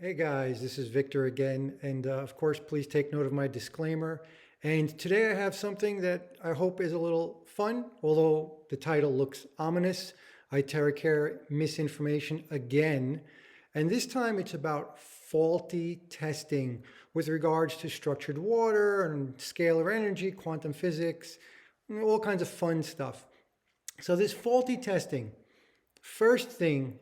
Hey guys, this is Victor again, and of course, please take note of my disclaimer. And today I have something that I hope is a little fun, although the title looks ominous. iTeraCare misinformation again. And this time it's about faulty testing with regards to structured water and scalar energy, quantum physics, and all kinds of fun stuff. So this faulty testing, first thing,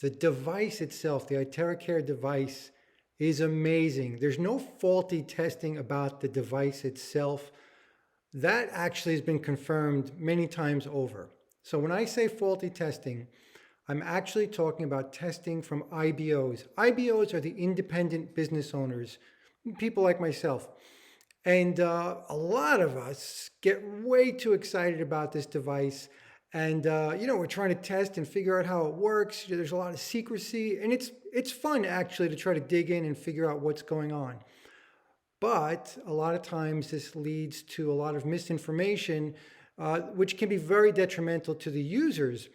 the device itself, the iTeraCare device, is amazing. There's no faulty testing about the device itself. That actually has been confirmed many times over. So when I say faulty testing, I'm actually talking about testing from IBOs. IBOs are the independent business owners, people like myself. And a lot of us get way too excited about this device. And we're trying to test and figure out how it works. There's a lot of secrecy, and it's fun actually to try to dig in and figure out what's going on. But a lot of times this leads to a lot of misinformation, which can be very detrimental to the users.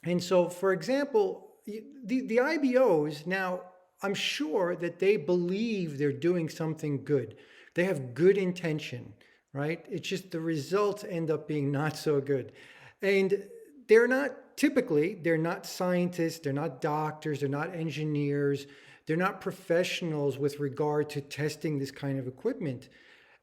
And so, for example, the IBOs, now I'm sure that they believe they're doing something good. They have good intention, right? It's just the results end up being not so good. And they're not scientists, they're not doctors, they're not engineers, they're not professionals with regard to testing this kind of equipment.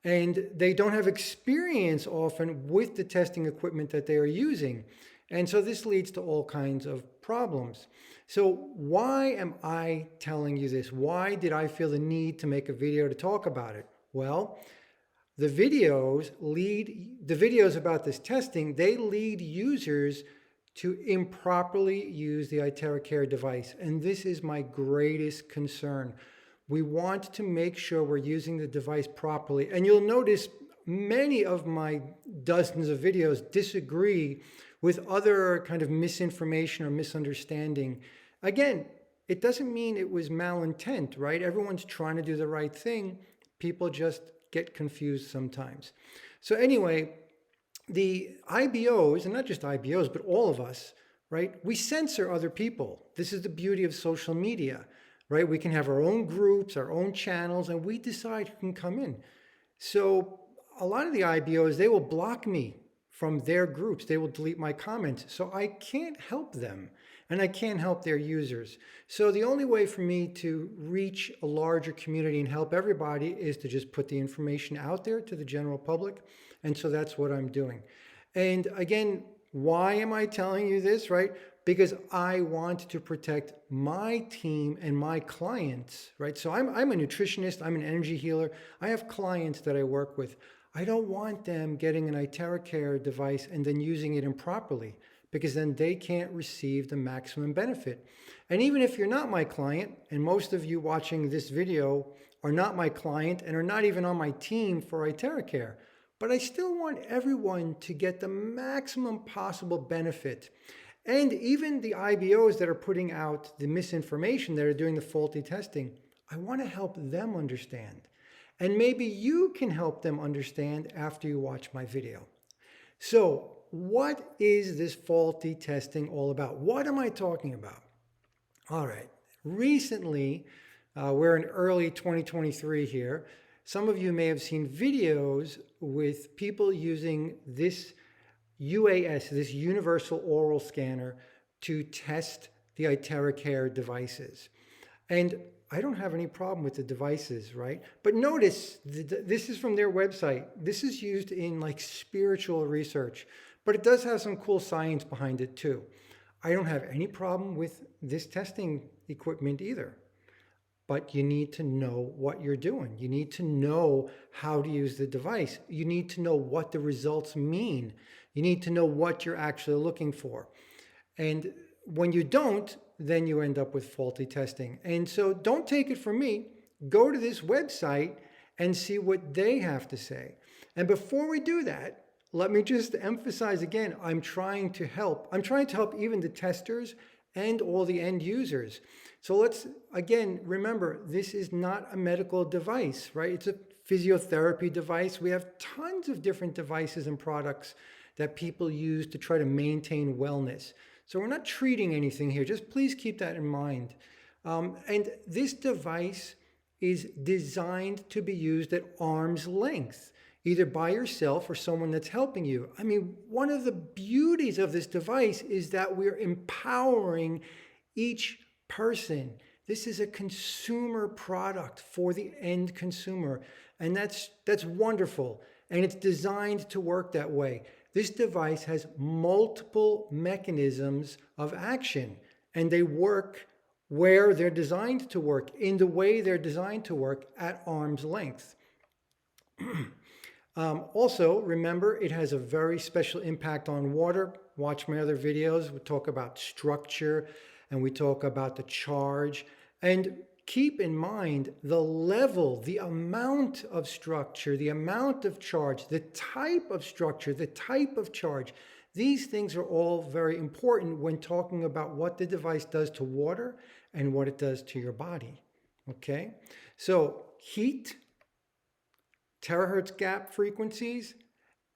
And they don't have experience often with the testing equipment that they are using. And so this leads to all kinds of problems. So why am I telling you this? Why did I feel the need to make a video to talk about it? Well, the videos about this testing, they lead users to improperly use the iTeraCare device. And this is my greatest concern. We want to make sure we're using the device properly. And you'll notice many of my dozens of videos disagree with other kind of misinformation or misunderstanding. Again, it doesn't mean it was malintent, right? Everyone's trying to do the right thing. People just get confused sometimes. So anyway, the IBOs, and not just IBOs, but all of us, right? We censor other people. This is the beauty of social media, right? We can have our own groups, our own channels, and we decide who can come in. So a lot of the IBOs, they will block me from their groups. They will delete my comments. So I can't help them, and I can't help their users. So the only way for me to reach a larger community and help everybody is to just put the information out there to the general public. And so that's what I'm doing. And again, why am I telling you this, right? Because I want to protect my team and my clients, right? So I'm a nutritionist, I'm an energy healer. I have clients that I work with. I don't want them getting an iTeraCare device and then using it improperly, because then they can't receive the maximum benefit. And even if you're not my client, and most of you watching this video are not my client and are not even on my team for iTeraCare, but I still want everyone to get the maximum possible benefit. And even the IBOs that are putting out the misinformation, that are doing the faulty testing, I want to help them understand. And maybe you can help them understand after you watch my video. So what is this faulty testing all about? What am I talking about? All right. Recently, we're in early 2023 here. Some of you may have seen videos with people using this UAS, this universal oral scanner, to test the iTeraCare devices. And I don't have any problem with the devices, right? But notice, this is from their website. This is used in like spiritual research, but it does have some cool science behind it too. I don't have any problem with this testing equipment either. But you need to know what you're doing. You need to know how to use the device. You need to know what the results mean. You need to know what you're actually looking for. And when you don't, then you end up with faulty testing. And so don't take it from me. Go to this website and see what they have to say. And before we do that, let me just emphasize again, I'm trying to help. I'm trying to help even the testers and all the end users. So let's, again, remember, this is not a medical device, right? It's a physiotherapy device. We have tons of different devices and products that people use to try to maintain wellness. So we're not treating anything here. Just please keep that in mind. And this device is designed to be used at arm's length, either by yourself or someone that's helping you. I mean, one of the beauties of this device is that we're empowering each person. This is a consumer product for the end consumer, and that's wonderful. And it's designed to work that way. This device has multiple mechanisms of action, and they work where they're designed to work, in the way they're designed to work at arm's length. Also, remember, it has a very special impact on water. Watch my other videos. We talk about structure and we talk about the charge. And keep in mind the level, the amount of structure, the amount of charge, the type of structure, the type of charge. These things are all very important when talking about what the device does to water and what it does to your body. Okay? So heat, terahertz gap frequencies,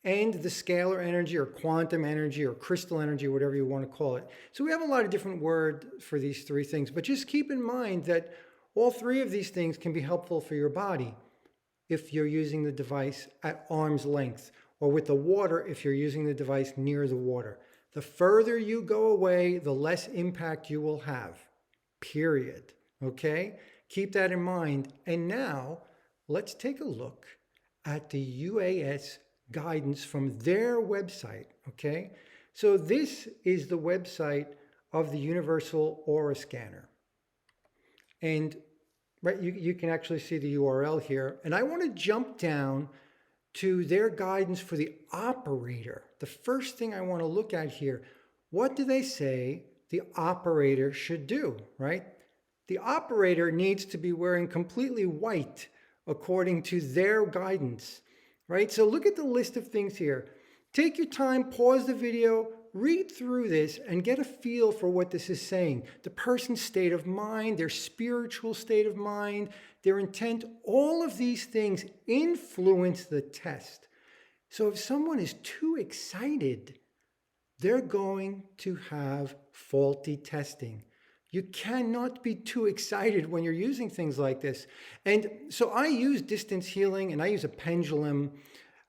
and the scalar energy or quantum energy or crystal energy, whatever you want to call it. So we have a lot of different words for these three things, but just keep in mind that all three of these things can be helpful for your body if you're using the device at arm's length, or with the water if you're using the device near the water. The further you go away, the less impact you will have, period. Okay? Keep that in mind. And now let's take a look at the UAS guidance from their website. Okay? So this is the website of the Universal Aura Scanner. And right, you can actually see the URL here. And I want to jump down to their guidance for the operator. The first thing I want to look at here, what do they say the operator should do, right? The operator needs to be wearing completely white according to their guidance, right? So look at the list of things here. Take your time, pause the video, read through this and get a feel for what this is saying. The person's state of mind, their spiritual state of mind, their intent, all of these things influence the test. So if someone is too excited, they're going to have faulty testing. You cannot be too excited when you're using things like this. And so I use distance healing and I use a pendulum.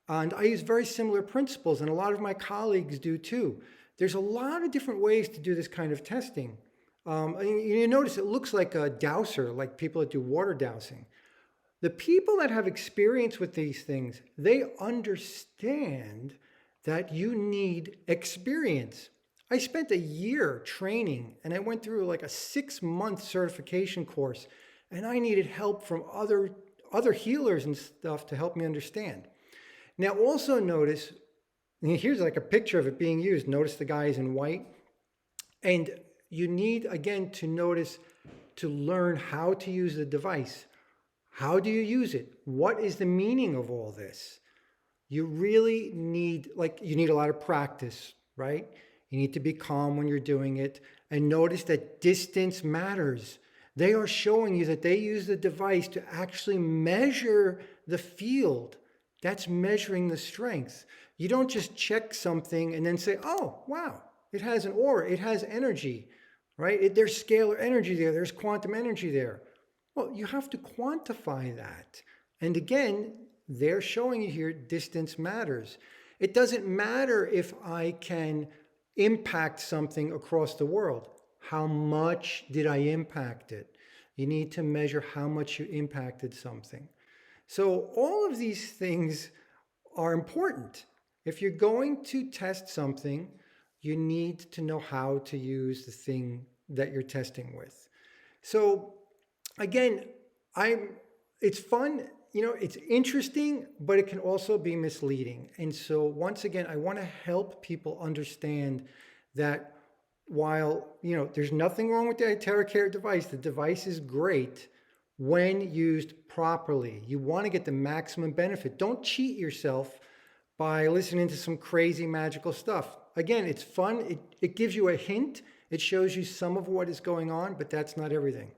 And I use very similar principles, and a lot of my colleagues do too. There's a lot of different ways to do this kind of testing. You notice it looks like a dowser, like people that do water dowsing. The people that have experience with these things, they understand that you need experience. I spent a year training, and I went through like a 6-month certification course, and I needed help from other healers and stuff to help me understand. Now also notice, here's like a picture of it being used. Notice the guy is in white. And you need, again, to notice, to learn how to use the device. How do you use it? What is the meaning of all this? You really need, you need a lot of practice, right? You need to be calm when you're doing it. And notice that distance matters. They are showing you that they use the device to actually measure the field. That's measuring the strength. You don't just check something and then say, oh, wow, it has an aura, it has energy, right? There's scalar energy there, there's quantum energy there. Well, you have to quantify that. And again, they're showing you here distance matters. It doesn't matter if I can impact something across the world. How much did I impact it? You need to measure how much you impacted something. So all of these things are important. If you're going to test something, you need to know how to use the thing that you're testing with. So again, it's fun, it's interesting, but it can also be misleading. And so once again, I want to help people understand that while, there's nothing wrong with the iTeraCare device, the device is great when used properly. You want to get the maximum benefit. Don't cheat yourself by listening to some crazy magical stuff. Again, it's fun. It gives you a hint. It shows you some of what is going on, but that's not everything.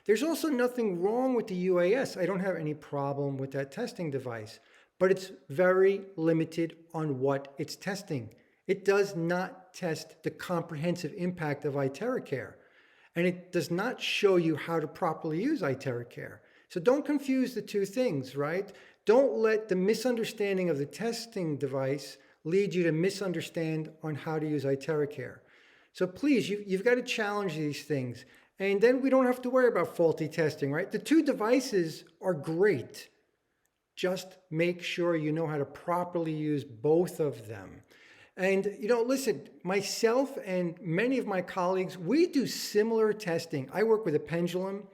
There's also nothing wrong with the UAS. I don't have any problem with that testing device, but it's very limited on what it's testing. It does not test the comprehensive impact of iTeraCare. and it does not show you how to properly use iTeraCare. So don't confuse the two things, right? Don't let the misunderstanding of the testing device lead you to misunderstand on how to use iTeraCare. So please, you've got to challenge these things. And then we don't have to worry about faulty testing, right? The two devices are great. Just make sure you know how to properly use both of them. And, listen, myself and many of my colleagues, we do similar testing. I work with a pendulum.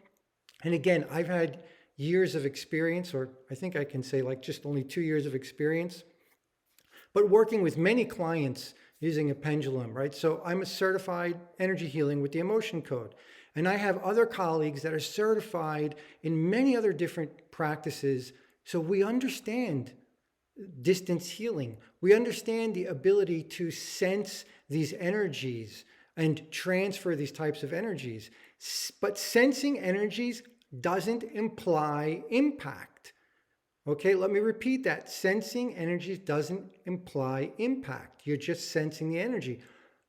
And again, I've had years of experience, or I think I can say like just only 2 years of experience, but working with many clients using a pendulum, right? So I'm a certified energy healing with the emotion code. And I have other colleagues that are certified in many other different practices. So we understand distance healing. We understand the ability to sense these energies and transfer these types of energies. But sensing energies doesn't imply impact. Okay, let me repeat that. Sensing energies doesn't imply impact. You're just sensing the energy.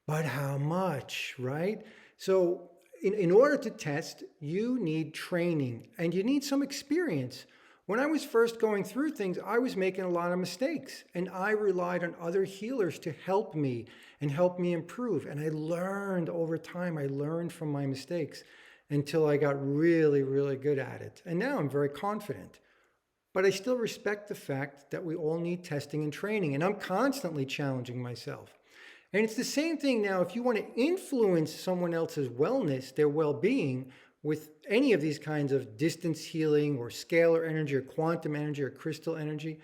But how much, right? So in order to test, you need training and you need some experience. When I was first going through things, I was making a lot of mistakes, and I relied on other healers to help me and help me improve. And I learned over time, I learned from my mistakes until I got really, really good at it. And now I'm very confident. But I still respect the fact that we all need testing and training, and I'm constantly challenging myself. And it's the same thing now. If you want to influence someone else's wellness, their well-being, with any of these kinds of distance healing or scalar energy or quantum energy or crystal energy,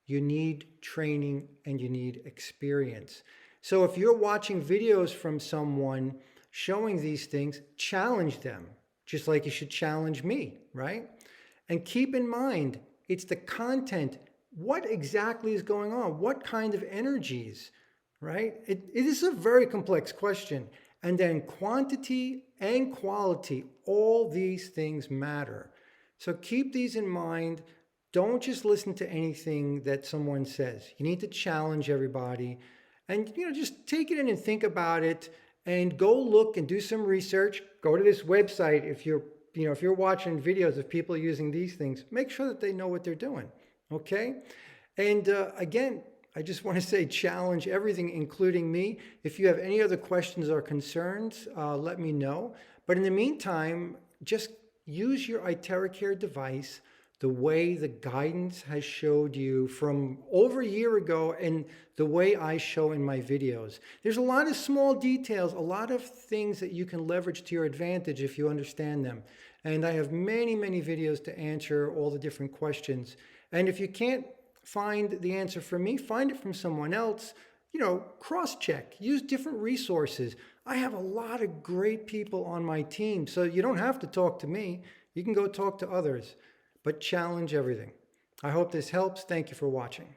you need training and you need experience. So if you're watching videos from someone showing these things, challenge them, just like you should challenge me, right? And keep in mind, it's the content. What exactly is going on? What kind of energies, right? It is a very complex question. And then quantity and quality, all these things matter. So keep these in mind. Don't just listen to anything that someone says. You need to challenge everybody and, just take it in and think about it and go look and do some research. Go to this website. If you're watching videos of people using these things, make sure that they know what they're doing. Okay. And again, I just want to say challenge everything, including me. If you have any other questions or concerns, let me know. But in the meantime, just use your iTeraCare device the way the guidance has showed you from over a year ago and the way I show in my videos. There's a lot of small details, a lot of things that you can leverage to your advantage if you understand them. And I have many, many videos to answer all the different questions. And if you can't find the answer from me, find it from someone else. Cross-check, use different resources. I have a lot of great people on my team, so you don't have to talk to me. You can go talk to others, but challenge everything. I hope this helps. Thank you for watching.